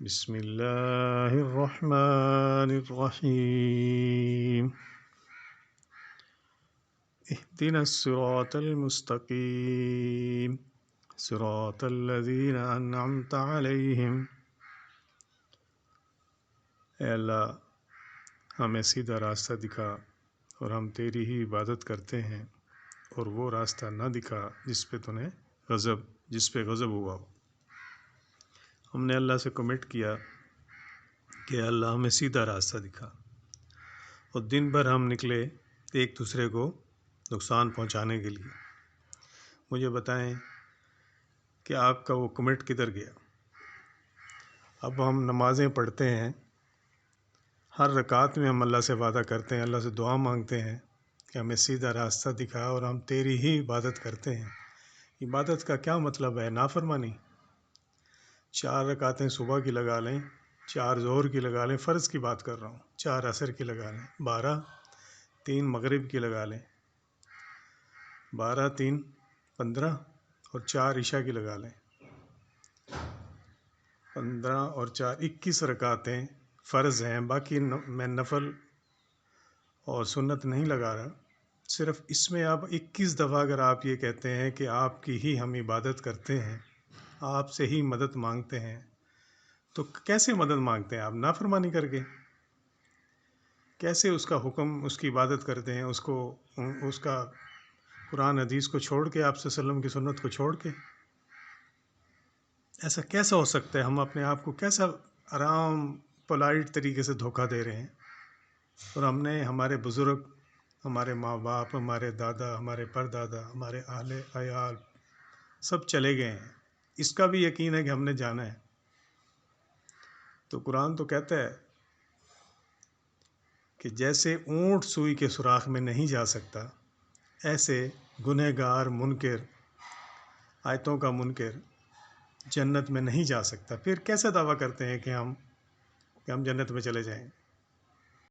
بسم اللہ الرحمن الرحیم اہدنا الصراط المستقیم صراط الذین انعمت علیہم۔ اے اللہ، ہمیں سیدھا راستہ دکھا اور ہم تیری ہی عبادت کرتے ہیں، اور وہ راستہ نہ دکھا جس پہ غضب ہوا ہو۔ ہم نے اللہ سے کمٹ کیا کہ اللہ ہمیں سیدھا راستہ دکھا، اور دن بھر ہم نکلے ایک دوسرے کو نقصان پہنچانے کے لیے۔ مجھے بتائیں کہ آپ کا وہ کمٹ کدھر گیا؟ اب ہم نمازیں پڑھتے ہیں، ہر رکعت میں ہم اللہ سے وعدہ کرتے ہیں، اللہ سے دعا مانگتے ہیں کہ ہمیں سیدھا راستہ دکھا اور ہم تیری ہی عبادت کرتے ہیں۔ عبادت کا کیا مطلب ہے؟ نافرمانی۔ 4 رکعتیں صبح کی لگا لیں، 4 ظہر کی لگا لیں، فرض کی بات کر رہا ہوں، 4 عصر کی لگا لیں، 12، 3 مغرب کی لگا لیں، 12، 3، 15، اور 4 عشاء کی لگا لیں، 15 اور 4، 21 رکعتیں فرض ہیں۔ باقی میں نفل اور سنت نہیں لگا رہا، صرف اس میں آپ 21 دفعہ اگر آپ یہ کہتے ہیں کہ آپ کی ہی ہم عبادت کرتے ہیں، آپ سے ہی مدد مانگتے ہیں، تو کیسے مدد مانگتے ہیں آپ؟ نافرمانی کر کے کیسے اس کا حکم، اس کی عبادت کرتے ہیں، اس کا قرآن حدیث کو چھوڑ کے، آپ صلی اللہ علیہ وسلم کی سنت کو چھوڑ کے؟ ایسا کیسا ہو سکتا ہے؟ ہم اپنے آپ کو کیسا آرام پولائٹ طریقے سے دھوکہ دے رہے ہیں، اور ہم نے، ہمارے بزرگ، ہمارے ماں باپ، ہمارے دادا، ہمارے پردادا، ہمارے اہل عیال سب چلے گئے ہیں، اس کا بھی یقین ہے کہ ہم نے جانا ہے۔ تو قرآن تو کہتا ہے کہ جیسے اونٹ سوئی کے سوراخ میں نہیں جا سکتا، ایسے گنہگار منکر، آیتوں کا منکر جنت میں نہیں جا سکتا۔ پھر کیسے دعویٰ کرتے ہیں کہ ہم جنت میں چلے جائیں؟